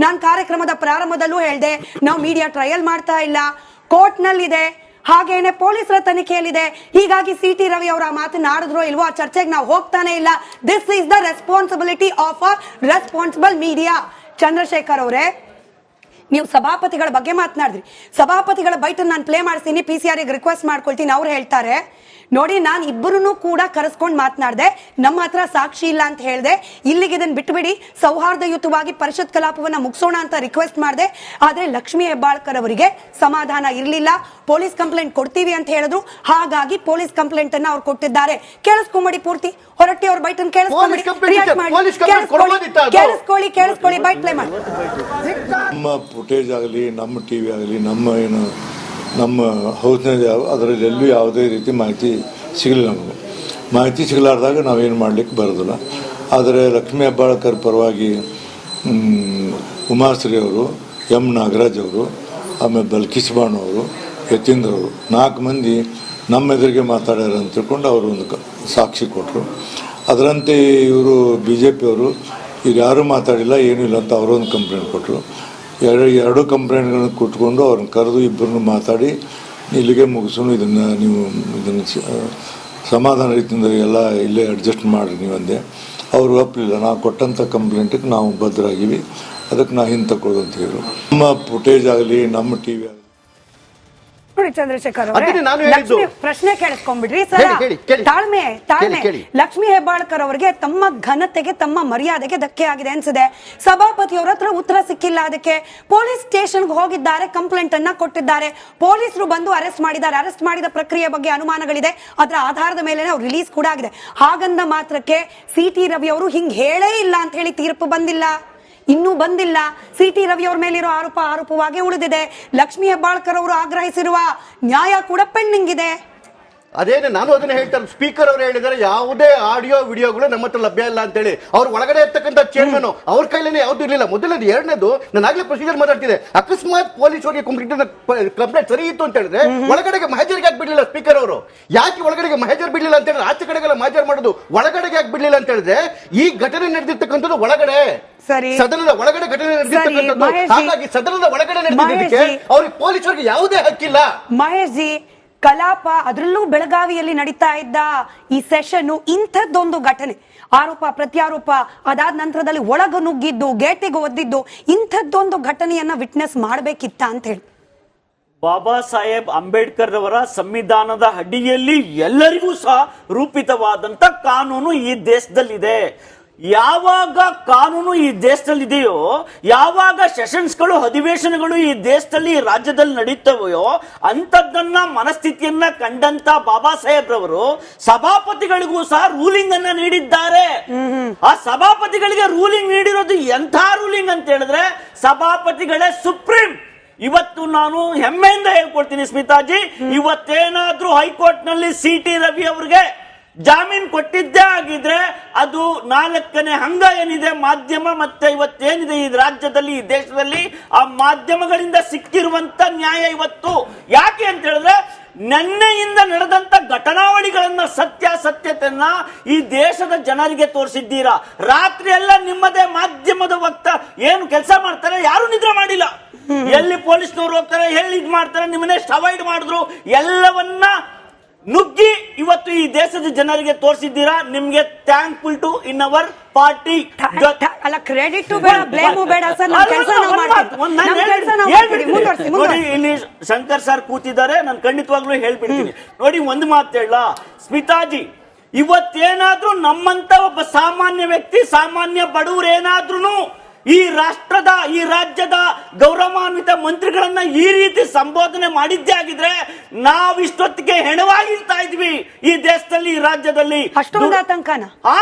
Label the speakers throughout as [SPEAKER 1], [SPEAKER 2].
[SPEAKER 1] ನಾನು ಕಾರ್ಯಕ್ರಮದ ಪ್ರಾರಂಭದಲ್ಲೂ ಹೇಳಿದೆ, ನಾವು ಮೀಡಿಯಾ ಟ್ರಯಲ್ ಮಾಡ್ತಾ ಇಲ್ಲ, ಕೋರ್ಟ್ ನಲ್ಲಿದೆ, ಹಾಗೇನೆ ಪೊಲೀಸರ ತನಿಖೆಯಲ್ಲಿದೆ. ಹೀಗಾಗಿ ಸಿ.ಟಿ. ರವಿ ಅವರ ಮಾತನಾಡಿದ್ರೋ ಇಲ್ವೋ ಆ ಚರ್ಚೆಗೆ ನಾವು ಹೋಗ್ತಾನೆ ಇಲ್ಲ. This is the responsibility of a responsible media. Chandrashekar ಅವರೇ, ನೀವು ಸಭಾಪತಿಗಳ ಬಗ್ಗೆ ಮಾತನಾಡಿದ್ರಿ. ಸಭಾಪತಿಗಳ ಬೈಟ್ ನಾನು ಪ್ಲೇ ಮಾಡಿಸ್ತೀನಿ, PCR ರಿಕ್ವೆಸ್ಟ್ ಮಾಡ್ಕೊಳ್ತೀನಿ. ಅವ್ರು ಹೇಳ್ತಾರೆ, ನೋಡಿ ನಾನು ಇಬ್ಬರನ್ನು ಕೂಡ ಕರೆಸ್ಕೊಂಡು ಮಾತನಾಡಿದೆ, ನಮ್ಮ ಹತ್ರ ಸಾಕ್ಷಿ ಇಲ್ಲ ಅಂತ ಹೇಳಿದೆ, ಇಲ್ಲಿಗೆ ಇದನ್ನು ಬಿಟ್ಟುಬಿಡಿ, ಸೌಹಾರ್ದಯುತವಾಗಿ ಪರಿಷತ್ ಕಲಾಪವನ್ನ ಮುಗಿಸೋಣ ಅಂತ ರಿಕ್ವೆಸ್ಟ್ ಮಾಡಿದೆ. ಆದ್ರೆ ಲಕ್ಷ್ಮೀ ಹೆಬ್ಬಾಳ್ಕರ್ ಅವರಿಗೆ ಸಮಾಧಾನ ಇರಲಿಲ್ಲ. ಪೊಲೀಸ್ ಕಂಪ್ಲೇಂಟ್ ಕೊಡ್ತೀವಿ ಅಂತ ಹೇಳಿದ್ರು, ಹಾಗಾಗಿ ಪೊಲೀಸ್ ಕಂಪ್ಲೇಂಟ್ ಅನ್ನ ಅವ್ರು ಕೊಟ್ಟಿದ್ದಾರೆ. ಕೇಳಿಸ್ಕೊಂಬಿಡಿ ಪೂರ್ತಿ, ಹೊರಟ್ಟಿ ಅವ್ರ ಬೈಟ್ ಅನ್ನು ಕೇಳಿಸ್ಕೊಂಬಿಡಿ, ಕೇಳಿಸ್ಕೊಳ್ಳಿ, ಬೈಟ್ ಪ್ಲೇ ಮಾಡಿ.
[SPEAKER 2] ನಮ್ಮ ಫುಟೇಜ್ ಆಗಲಿ, ನಮ್ಮ ಟಿವಿ ಆಗಲಿ, ನಮ್ಮ ಹೌಸ್ನಲ್ಲಿ ಅದರಲ್ಲಿ ಎಲ್ಲೂ ಯಾವುದೇ ರೀತಿ ಮಾಹಿತಿ ಸಿಗಲಿಲ್ಲ. ನಮಗೆ ಮಾಹಿತಿ ಸಿಗಲಾರ್ದಾಗ ನಾವೇನು ಮಾಡಲಿಕ್ಕೆ ಬರೋದಿಲ್ಲ. ಆದರೆ ಲಕ್ಷ್ಮೀ ಹೆಬ್ಬಾಳ್ಕರ್ ಪರವಾಗಿ ಉಮಾಶ್ರೀ ಅವರು, ಎಂ ನಾಗರಾಜ್ ಅವರು, ಆಮೇಲೆ ಬಲ್ಕಿಸ್ ಬಾಣು ಅವರು, ಯತೀಂದ್ರ ಅವರು 4 ಮಂದಿ ನಮ್ಮ ಎದುರಿಗೆ ಮಾತಾಡ್ಯಾರ ಅಂತ ತಿಳ್ಕೊಂಡು ಅವರು ಒಂದು ಸಾಕ್ಷಿ ಕೊಟ್ಟರು. ಅದರಂತೆ ಇವರು BJP ಅವರು ಇವ್ರು ಯಾರೂ ಮಾತಾಡಿಲ್ಲ, ಏನೂ ಇಲ್ಲ ಅಂತ ಅವರೊಂದು ಕಂಪ್ಲೇಂಟ್ ಕೊಟ್ಟರು. ಎರಡು ಕಂಪ್ಲೇಂಟ್ಗಳನ್ನು ಕೊಟ್ಕೊಂಡು ಅವ್ರನ್ನ ಕರೆದು ಇಬ್ಬರನ್ನು ಮಾತಾಡಿ ಇಲ್ಲಿಗೆ ಮುಗಿಸೋಣ, ಇದನ್ನು ಸಮಾಧಾನ ರೀತಿಯಿಂದ ಎಲ್ಲ ಇಲ್ಲೇ ಅಡ್ಜಸ್ಟ್ ಮಾಡಿರಿ ನೀವು ಅಂದೆ. ಅವರು ಒಪ್ಪಲಿಲ್ಲ. ನಾವು ಕೊಟ್ಟಂಥ ಕಂಪ್ಲೇಂಟಿಗೆ ನಾವು ಬದ್ಧರಾಗಿವಿ, ಅದಕ್ಕೆ ನಾವು ಹಿಂದೆ ತಗೊಳ್ಳೋದು ಅಂತ ಹೇಳಿದ್ರು. ನಮ್ಮ ಫುಟೇಜ್ ಆಗಲಿ, ನಮ್ಮ ಟಿವಿ ಆಗಲಿ.
[SPEAKER 1] ನೋಡಿ ಚಂದ್ರಶೇಖರ್ ಅವರೇ, ಪ್ರಶ್ನೆ ಕೇಳಿಸ್ಕೊಂಡ್ಬಿಡ್ರಿ ಸರ್. ತಾಳ್ಮೆ. ಲಕ್ಷ್ಮೀ ಹೆಬ್ಬಾಳ್ಕರ್ ಅವರಿಗೆ ತಮ್ಮ ಘನತೆಗೆ, ತಮ್ಮ ಮರ್ಯಾದೆಗೆ ಧಕ್ಕೆ ಆಗಿದೆ ಅನ್ಸಿದೆ. ಸಭಾಪತಿಯವರ ಹತ್ರ ಉತ್ತರ ಸಿಕ್ಕಿಲ್ಲ. ಅದಕ್ಕೆ ಪೊಲೀಸ್ ಸ್ಟೇಷನ್ಗೆ ಹೋಗಿದ್ದಾರೆ, ಕಂಪ್ಲೇಂಟ್ ಅನ್ನ ಕೊಟ್ಟಿದ್ದಾರೆ. ಪೊಲೀಸರು ಬಂದು ಅರೆಸ್ಟ್ ಮಾಡಿದ್ದಾರೆ. ಅರೆಸ್ಟ್ ಮಾಡಿದ ಪ್ರಕ್ರಿಯೆ ಬಗ್ಗೆ ಅನುಮಾನಗಳಿದೆ. ಅದರ ಆಧಾರದ ಮೇಲೆ ಅವ್ರು ರಿಲೀಸ್ ಕೂಡ ಆಗಿದೆ. ಹಾಗಂದ ಮಾತ್ರಕ್ಕೆ ಸಿ.ಟಿ. ರವಿ ಅವರು ಹಿಂಗ್ ಹೇಳೇ ಇಲ್ಲ ಅಂತ ಹೇಳಿ ತೀರ್ಪು ಬಂದಿಲ್ಲ, ಇನ್ನೂ ಬಂದಿಲ್ಲ. ಸಿ.ಟಿ. ರವಿ ಅವರ ಮೇಲಿರೋ ಆರೋಪವಾಗಿ ಉಳಿದಿದೆ. ಲಕ್ಷ್ಮೀ ಹೆಬ್ಬಾಳ್ಕರ್ ಅವರು ಆಗ್ರಹಿಸಿರುವ ನ್ಯಾಯ ಕೂಡ ಪೆಂಡಿಂಗ್ ಇದೆ.
[SPEAKER 3] ಅದೇನೆ ನಾನು ಅದನ್ನ ಹೇಳ್ತಾರೆ. ಸ್ಪೀಕರ್ ಅವರು ಹೇಳಿದ್ದಾರೆ ಯಾವುದೇ ಆಡಿಯೋ ವಿಡಿಯೋಗಳು ನಮ್ಮ ಹತ್ರ ಲಭ್ಯ ಇಲ್ಲ ಅಂತ ಹೇಳಿ. ಅವ್ರು ಒಳಗಡೆ ಇರ್ತಕ್ಕಂಥ ಚೇರ್ಮನ್ ಅವ್ರ ಕೈಲೇನೆ ಯಾವ್ದು ಇರಲಿಲ್ಲ. ಮೊದಲನೇದು. ಎರಡನೇದು, ನಾನು ಆಗ್ಲೇ ಪ್ರೊಸೀಜರ್ ಮಾತಾಡ್ತಿದ್ದೆ. ಅಕಸ್ಮಾತ್ ಪೊಲೀಸ್ ಅವರಿಗೆ ಕಂಪ್ಲೇಂಟ್ ಸರಿ ಇತ್ತು ಅಂತ ಹೇಳಿದ್ರೆ ಒಳಗಡೆಗೆ ಮಹಜರಿಗೆ ಯಾಕೆ ಬಿಡ್ಲಿಲ್ಲ ಸ್ಪೀಕರ್ ಅವರು? ಯಾಕೆ ಒಳಗಡೆಗೆ ಮಹಜರ್ ಬಿಡ್ಲಿಲ್ಲ ಅಂತ ಹೇಳಿದ್ರೆ ಆಚೆ ಕಡೆಗೆಲ್ಲ ಮಹಜರ್ ಮಾಡೋದು, ಒಳಗಡೆಗೆ ಯಾಕೆ ಬಿಡ್ಲಿಲ್ಲ ಅಂತ ಹೇಳಿದ್ರೆ ಈ ಘಟನೆ ನಡೆದಿರ್ತಕ್ಕಂಥದ್ದು ಒಳಗಡೆ, ಸದನದ ಒಳಗಡೆ ಘಟನೆ ನಡೆದಿರ್ತಕ್ಕಂಥದ್ದು. ಹಾಗಾಗಿ ಸದನದ ಒಳಗಡೆ ನಡೆದಿದ್ದಕ್ಕೆ ಅವ್ರಿಗೆ ಪೊಲೀಸರಿಗೆ ಯಾವುದೇ ಹಕ್ಕಿಲ್ಲ.
[SPEAKER 1] ಮಹೇಶ್ ಜಿ, ಕಲಾಪ ಅದರಲ್ಲೂ ಬೆಳಗಾವಿಯಲ್ಲಿ ನಡೀತಾ ಇದ್ದ ಈ ಸೆಷನ್ ಇಂಥದ್ದೊಂದು ಘಟನೆ, ಆರೋಪ ಪ್ರತ್ಯಾರೋಪ, ಅದಾದ ನಂತರದಲ್ಲಿ ಒಳಗ ನುಗ್ಗಿದ್ದು, ಗೇಟಿಗೆ ಒದ್ದಿದ್ದು, ಇಂಥದ್ದೊಂದು ಘಟನೆಯನ್ನ ವಿಟ್ನೆಸ್ ಮಾಡಬೇಕಿತ್ತ ಅಂತ ಹೇಳಿ.
[SPEAKER 4] ಬಾಬಾ ಸಾಹೇಬ್ ಅಂಬೇಡ್ಕರ್ ಅವರ ಸಂವಿಧಾನದ ಅಡಿಯಲ್ಲಿ ಎಲ್ಲರಿಗೂ ಸಹ ರೂಪಿತವಾದಂತ ಕಾನೂನು ಈ ದೇಶದಲ್ಲಿದೆ. ಯಾವಾಗ ಕಾನೂನು ಈ ದೇಶದಲ್ಲಿ ಇದೆಯೋ, ಯಾವಾಗ ಸೆಷನ್ಸ್ಗಳು, ಅಧಿವೇಶನಗಳು ಈ ದೇಶದಲ್ಲಿ, ಈ ರಾಜ್ಯದಲ್ಲಿ ನಡೀತವೆಯೋ, ಅಂತದನ್ನ ಮನಸ್ಥಿತಿಯನ್ನ ಕಂಡಂತ ಬಾಬಾ ಸಾಹೇಬ್ ರವರು ಸಭಾಪತಿಗಳಿಗೂ ಸಹ ರೂಲಿಂಗ್ ಅನ್ನ ನೀಡಿದ್ದಾರೆ. ಆ ಸಭಾಪತಿಗಳಿಗೆ ರೂಲಿಂಗ್ ನೀಡಿರೋದು ಎಂಥ ರೂಲಿಂಗ್ ಅಂತ ಹೇಳಿದ್ರೆ, ಸಭಾಪತಿಗಳೇ ಸುಪ್ರೀಂ. ಇವತ್ತು ನಾನು ಹೆಮ್ಮೆಯಿಂದ ಹೇಳ್ಕೊಡ್ತೀನಿ ಸ್ಮಿತಾಜಿ, ಇವತ್ತೇನಾದ್ರೂ ಹೈಕೋರ್ಟ್ ನಲ್ಲಿ ಸಿ.ಟಿ. ರವಿ ಅವರಿಗೆ ಜಾಮೀನು ಕೊಟ್ಟಿದ್ದೇ ಆಗಿದ್ರೆ ಅದು 4ನೇ ಅಂಗ ಏನಿದೆ ಮಾಧ್ಯಮ, ಮತ್ತೆ ಇವತ್ತೇನಿದೆ ಈ ರಾಜ್ಯದಲ್ಲಿ, ಈ ದೇಶದಲ್ಲಿ, ಆ ಮಾಧ್ಯಮಗಳಿಂದ ಸಿಕ್ಕಿರುವಂತ ನ್ಯಾಯ ಇವತ್ತು. ಯಾಕೆ ಅಂತ ಹೇಳಿದ್ರೆ ನಿನ್ನೆಯಿಂದ ನಡೆದಂತ ಘಟನಾವಳಿಗಳನ್ನ, ಸತ್ಯಾಸತ್ಯತೆಯನ್ನ ಈ ದೇಶದ ಜನರಿಗೆ ತೋರಿಸಿದ್ದೀರಾ. ರಾತ್ರಿ ಎಲ್ಲ ನಿಮ್ಮದೇ ಮಾಧ್ಯಮದ ಏನು ಕೆಲಸ ಮಾಡ್ತಾರೆ, ಯಾರು ನಿದ್ರೆ ಮಾಡಿಲ್ಲ. ಎಲ್ಲಿ ಪೊಲೀಸ್ನವರು ಹೋಗ್ತಾರೆ, ಎಲ್ಲಿ ಇದು ಮಾಡ್ತಾರೆ, ನಿಮ್ಮನ್ನೆಷ್ಟು ಅವಾಯ್ಡ್ ಮಾಡಿದ್ರು, ಎಲ್ಲವನ್ನ ನುಗ್ಗಿ ಇವತ್ತು ಈ ದೇಶದ ಜನರಿಗೆ ತೋರಿಸಿದ್ದೀರಾ. ನಿಮ್ಗೆ thankful to in our party.
[SPEAKER 1] ಅಲ್ಲ, ಕ್ರೆಡಿಟ್ ಬೇಡ, ಬ್ಲೇಮ್ ಬೇಡ ಸರ್.
[SPEAKER 4] ನೋಡಿ, ಇಲ್ಲಿ ಶಂಕರ್ ಸರ್ ಕೂತಿದ್ದಾರೆ, ನಾನು ಖಂಡಿತವಾಗ್ಲೂ ಹೇಳ್ಬಿಡ್ತೀನಿ. ನೋಡಿ, ಒಂದು ಮಾತು ಹೇಳ ಸ್ಮಿತಾಜಿ, ಇವತ್ತೇನಾದ್ರೂ ನಮ್ಮಂತ ಒಬ್ಬ ಸಾಮಾನ್ಯ ವ್ಯಕ್ತಿ, ಸಾಮಾನ್ಯ ಬಡವರೇನಾದ್ರೂ ಈ ರಾಷ್ಟ್ರದ, ಈ ರಾಜ್ಯದ ಗೌರವಾನ್ವಿತ ಮಂತ್ರಿಗಳನ್ನ ಈ ರೀತಿ ಸಂಬೋಧನೆ ಮಾಡಿದ್ದೇ ಆಗಿದ್ರೆ ನಾವಿಷ್ಟೊತ್ತಿಗೆ ಹೆಣವಾಗಿರ್ತಾ ಇದ್ವಿ ಈ ದೇಶದಲ್ಲಿ, ಈ ರಾಜ್ಯದಲ್ಲಿ.
[SPEAKER 1] ಅಷ್ಟೊಂದು ಆತಂಕನ?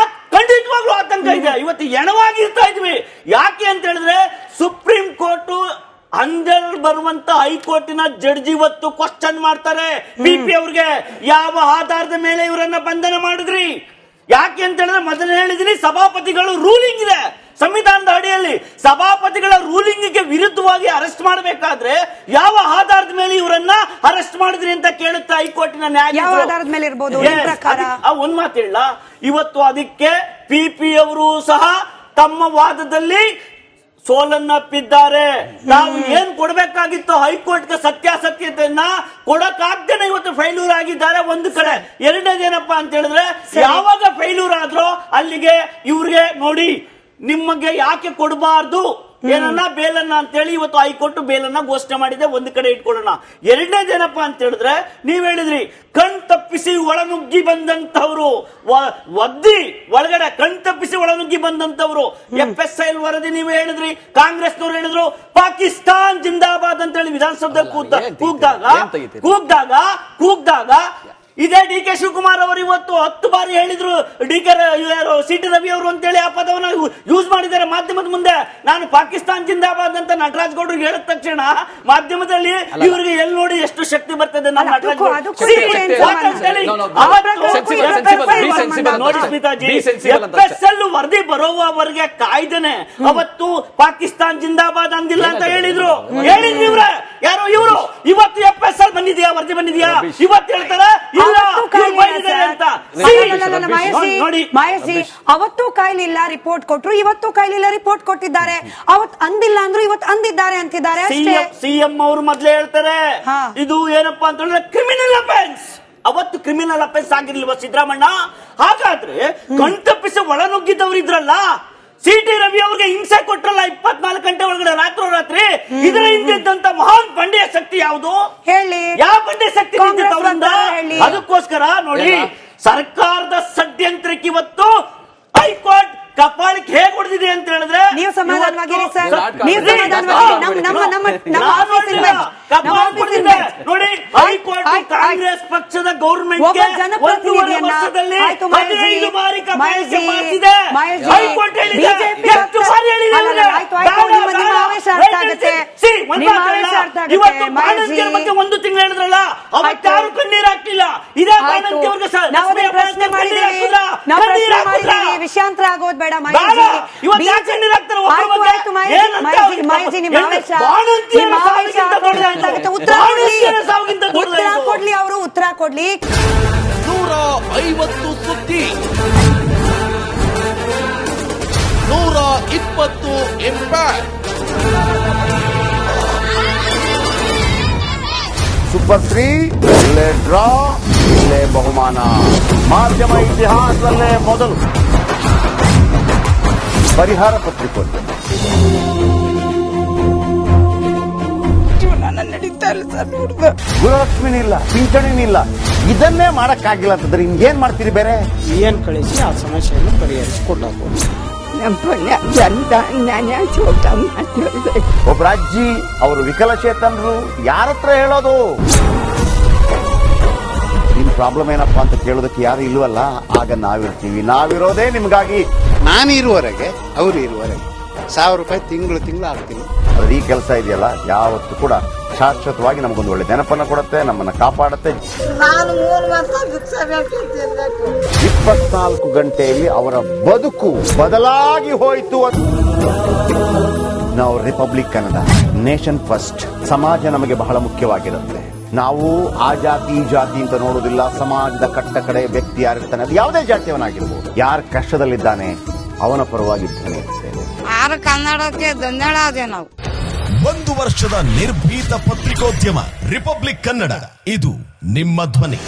[SPEAKER 4] ಖಂಡಿತವಾಗ್ಲೂ ಆತಂಕ ಇದೆ. ಇವತ್ತು ಹೆಣವಾಗಿರ್ತಾ ಇದ್ವಿ. ಯಾಕೆ ಅಂತ ಹೇಳಿದ್ರೆ ಸುಪ್ರೀಂ ಕೋರ್ಟ್ ಅಂಜಲ್ ಬರುವಂತ ಹೈಕೋರ್ಟಿನ ಜಡ್ಜ್ ಇವತ್ತು ಕ್ವಶನ್ ಮಾಡ್ತಾರೆ PP ಅವ್ರಿಗೆ, ಯಾವ ಆಧಾರದ ಮೇಲೆ ಇವರನ್ನ ಬಂಧನ ಮಾಡಿದ್ರಿ? ಯಾಕೆ ಅಂತ ಹೇಳಿದ್ರೆ ಮೊದಲು ಹೇಳಿದ್ರಿ, ಸಭಾಪತಿಗಳು ರೂಲಿಂಗ್ ಇದೆ ಸಂವಿಧಾನದ ಅಡಿಯಲ್ಲಿ. ಸಭಾಪತಿಗಳ ರೂಲಿಂಗ್ಗೆ ವಿರುದ್ಧವಾಗಿ ಅರೆಸ್ಟ್ ಮಾಡಬೇಕಾದ್ರೆ ಯಾವ ಆಧಾರದ ಮೇಲೆ ಇವರನ್ನ ಅರೆಸ್ಟ್ ಮಾಡಿದ್ರಿ ಅಂತ ಕೇಳುತ್ತೆ ಹೈಕೋರ್ಟಿನ ನ್ಯಾಯಾಧೀಶರು. ಒಂದ್ ಮಾತು ಹೇಳ, ಇವತ್ತು ಅದಕ್ಕೆ PP ಅವರು ಸಹ ತಮ್ಮ ವಾದದಲ್ಲಿ ಸೋಲನ್ನಪ್ಪಿದ್ದಾರೆ. ನಾವು ಏನ್ ಕೊಡ್ಬೇಕಾಗಿತ್ತು ಹೈಕೋರ್ಟ್ಗೆ ಸತ್ಯಾಸತ್ಯತೆಯನ್ನ ಕೊಡಕ್ಕಾಗ್ದೇನೆ ಇವತ್ತು ಫೈಲೂರ್ ಆಗಿದ್ದಾರೆ ಒಂದು ಕಡೆ. ಎರಡನೇದೇನಪ್ಪಾ ಅಂತ ಹೇಳಿದ್ರೆ, ಯಾವಾಗ ಫೈಲೂರ್ ಆದ್ರೋ ಅಲ್ಲಿಗೆ ಇವ್ರಿಗೆ ನೋಡಿ ನಿಮಗೆ ಯಾಕೆ ಕೊಡಬಾರ್ದು ಏನನ್ನ ಬೇಲನ್ನ ಅಂತ ಹೇಳಿ ಇವತ್ತು ಹೈಕೋರ್ಟ್ ಬೇಲನ್ನ ಘೋಷಣೆ ಮಾಡಿದೆ. ಒಂದು ಕಡೆ ಇಟ್ಕೊಳ್ಳೋಣ. ಎರಡನೇದೇನಪ್ಪಾ ಅಂತ ಹೇಳಿದ್ರೆ, ನೀವ್ ಹೇಳಿದ್ರಿ ಕಣ್ ತಪ್ಪಿಸಿ ಒಳನುಗ್ಗಿ ಬಂದಂತವ್ರು, ಒದ್ದಿ ಒಳಗಡೆ ಕಣ್ ತಪ್ಪಿಸಿ ಒಳನುಗ್ಗಿ ಬಂದಂತವ್ರು. FSI ವರದಿ ನೀವು ಹೇಳಿದ್ರಿ, ಕಾಂಗ್ರೆಸ್ನವ್ರು ಹೇಳಿದ್ರು ಪಾಕಿಸ್ತಾನ್ ಜಿಂದಾಬಾದ್ ಅಂತ ಹೇಳಿ ವಿಧಾನಸೌಧದಲ್ಲಿ ಕೂಗ್ದಾಗ ಇದೇ DK ಶಿವಕುಮಾರ್ ಅವರು ಇವತ್ತು 10 ಬಾರಿ ಹೇಳಿದ್ರು CT ರವಿ ಅವರು ಅಂತೇಳಿ ಆ ಪದವನ್ನು ಯೂಸ್ ಮಾಡಿದ್ದಾರೆ ಮಾಧ್ಯಮದ ಮುಂದೆ. ನಾನು ಪಾಕಿಸ್ತಾನ್ ಜಿಂದಾಬಾದ್ ಅಂತ ನಟರಾಜ್ ಗೌಡ್ರಿಗೆ ಹೇಳಿದ ತಕ್ಷಣ ಮಾಧ್ಯಮದಲ್ಲಿ ಇವರಿಗೆ ಎಲ್ಲಿ ನೋಡಿ ಎಷ್ಟು ಶಕ್ತಿ ಬರ್ತದೆ ನಮ್ಮ ನಟರಾಜ್ ನೋಡಿ ಸ್ಮಿತಾಜಿ, FSL ವರದಿ ಬರೋವರೆಗೆ ಕಾಯ್ದೇನೆ ಅವತ್ತು ಪಾಕಿಸ್ತಾನ್ ಜಿಂದಾಬಾದ್ ಅಂದಿಲ್ಲ ಅಂತ ಹೇಳಿದ್ರು ಇವ್ರೆ. ಯಾರು ಇವರು? ಇವತ್ತು FSL ಬಂದಿದ್ಯಾ, ವರದಿ ಬಂದಿದ್ಯಾ? ಇವತ್ತು ಹೇಳ್ತಾರೆ
[SPEAKER 1] ಮಹೇಶ್ ಅವತ್ತು ಕಾಯ್ಲಿಲ್ಲ ರಿಪೋರ್ಟ್ ಕೊಟ್ರು, ಇವತ್ತು ಕಾಯ್ಲಿಲ್ಲ ರಿಪೋರ್ಟ್ ಕೊಟ್ಟಿದ್ದಾರೆ. ಅವತ್ತು ಅಂದಿಲ್ಲ ಅಂದ್ರು ಇವತ್ತು ಅಂದಿದ್ದಾರೆ ಅಂತಿದ್ದಾರೆ.
[SPEAKER 4] ಸಿಎಂ ಅವರು ಮೊದ್ಲೇ ಹೇಳ್ತಾರೆ ಇದು ಏನಪ್ಪಾ ಅಂತ ಹೇಳಿದ್ರೆ ಕ್ರಿಮಿನಲ್ ಅಫೆನ್ಸ್. ಅವತ್ತು ಕ್ರಿಮಿನಲ್ ಅಫೆನ್ಸ್ ಆಗಿರ್ಲಿಲ್ವ ಸಿದ್ದರಾಮಣ್ಣ? ಹಾಗಾದ್ರೆ ಕಣ್ತಪ್ಪಿಸಿ ಒಳನುಗ್ಗಿದ್ದವ್ರು ಇದ್ರಲ್ಲ, CT ರವಿ ಅವ್ರಿಗೆ ಹಿಂಸೆ ಕೊಟ್ರಲ್ಲ 24 ಗಂಟೆ ಒಳಗಡೆ ರಾತ್ರಿ, ಇದರ ಹಿಂದಿದ್ದಂತ ಮಹಾನ್ ಬಂಡೆಯ ಶಕ್ತಿ ಯಾವುದು ಹೇಳಿ? ಯಾವ ಬಂಡೆಯ ಶಕ್ತಿ ಅವರಿಂದ? ಅದಕ್ಕೋಸ್ಕರ ನೋಡಿ, ಸರ್ಕಾರದ ಷಡ್ಯಂತ್ರಕ್ಕೆ ಇವತ್ತು ಹೈಕೋರ್ಟ್ ಕಪಾಳಕ್ಕೆ ಹೇಗೆ ಹೊಡೆದಿದೆ ಅಂತ ಹೇಳಿದ್ರೆ,
[SPEAKER 1] ನೀವು ಸಮಾಧಾನವಾಗಿರಿ ಸರ್,
[SPEAKER 4] ನೋಡಿ ಹೈಕೋರ್ಟ್ ಕಾಂಗ್ರೆಸ್ ಪಕ್ಷದ ಗೌರ್ಮೆಂಟ್ ಹೈಕೋರ್ಟ್ ಬಗ್ಗೆ 1 ತಿಂಗಳು ಹೇಳಿದ್ರಲ್ಲ, ಅವತ್ತಾರು ಕಣ್ಣೀರ್ ಹಾಕ್ಲಿಲ್ಲ. ಇದೇ
[SPEAKER 1] ವಿಷಯಾಂತರ ಆಗೋದು ಬೇಡ ಕೊಡ್ಲಿ, ಅವರು ಉತ್ತರ ಕೊಡ್ಲಿ.
[SPEAKER 5] 150 ಸುದ್ದಿ, 120 ಇಂಪ್ಯಾಕ್ಟ್.
[SPEAKER 3] ಸೂಪರ್ 3 ಇಲ್ಲೇ ಡ್ರಾ, ಇಲ್ಲೇ ಬಹುಮಾನ. ಮಾಧ್ಯಮ ಇತಿಹಾಸದಲ್ಲೇ ಮೊದಲು ಪರಿಹಾರ ಪತ್ರಿಕೋದ್ಯಮ. ಗುರುಲಕ್ಷ್ಮಿನಿಲ್ಲ, ಪಿಂಚಣಿನಿಲ್ಲ, ಇದನ್ನೇ ಮಾಡಕ್ಕಾಗಿಲ್ಲ ಅಂತಂದ್ರೆ ಇನ್ನೇನ್ ಮಾಡ್ತೀರಿ? ಬೇರೆ
[SPEAKER 6] ಏನ್ ಕಳಿಸಿ ಆ ಸಮಸ್ಯೆಯನ್ನು ಪರಿಹರಿಸಿಕೊಡಬಹುದು.
[SPEAKER 3] ಒಬ್ಬ ಅಜ್ಜಿ, ಅವರು ವಿಕಲಚೇತನರು, ಯಾರ ಹತ್ರ ಹೇಳೋದು? ನಿಮ್ ಪ್ರಾಬ್ಲಮ್ ಏನಪ್ಪಾ ಅಂತ ಕೇಳೋದಕ್ಕೆ ಯಾರು ಇಲ್ವಲ್ಲ. ಆಗ ನಾವಿರ್ತೀವಿ, ನಾವಿರೋದೇ ನಿಮ್ಗಾಗಿ.
[SPEAKER 6] ನಾನು ಇರುವವರೆಗೆ, ಅವ್ರು ಇರುವವರೆಗೆ 1000 ರೂಪಾಯಿ ತಿಂಗಳು ಆಗ್ತೀನಿ.
[SPEAKER 3] ಆದ್ರೆ ಈ ಕೆಲಸ ಇದೆಯಲ್ಲ, ಯಾವತ್ತೂ ಕೂಡ ಶಾಶ್ವತವಾಗಿ ನಮಗೊಂದು ಒಳ್ಳೆ ನೆನಪನ್ನ ಕೊಡುತ್ತೆ, ನಮ್ಮನ್ನ ಕಾಪಾಡುತ್ತೆ. 24 ಗಂಟೆಯಲ್ಲಿ ಅವರ ಬದುಕು ಬದಲಾಗಿ ಹೋಯಿತು. ನಾವು ರಿಪಬ್ಲಿಕ್ ಕನ್ನಡ, ನೇಷನ್ ಫಸ್ಟ್. ಸಮಾಜ ನಮಗೆ ಬಹಳ ಮುಖ್ಯವಾಗಿರುತ್ತೆ. ನಾವು ಆ ಜಾತಿ ಈ ಜಾತಿ ಅಂತ ನೋಡೋದಿಲ್ಲ. ಸಮಾಜದ ಕಟ್ಟ ಕಡೆ ವ್ಯಕ್ತಿ ಯಾರಿರ್ತಾನೆ, ಅದು ಯಾವುದೇ ಜಾತಿಯವನಾಗಿರ್ಬೋದು, ಯಾರು ಕಷ್ಟದಲ್ಲಿದ್ದಾನೆ ಅವನ ಪರವಾಗಿರ್ತಾನೆ.
[SPEAKER 7] ಕನ್ನಡಕ್ಕೆ ಧನ್ಯವಾದ. ನಾವು
[SPEAKER 5] 1 ವರ್ಷದ ನಿರ್ಭೀತ ಪತ್ರಿಕೋದ್ಯಮ ರಿಪಬ್ಲಿಕ್ ಕನ್ನಡ, ಇದು ನಿಮ್ಮ ಧ್ವನಿ.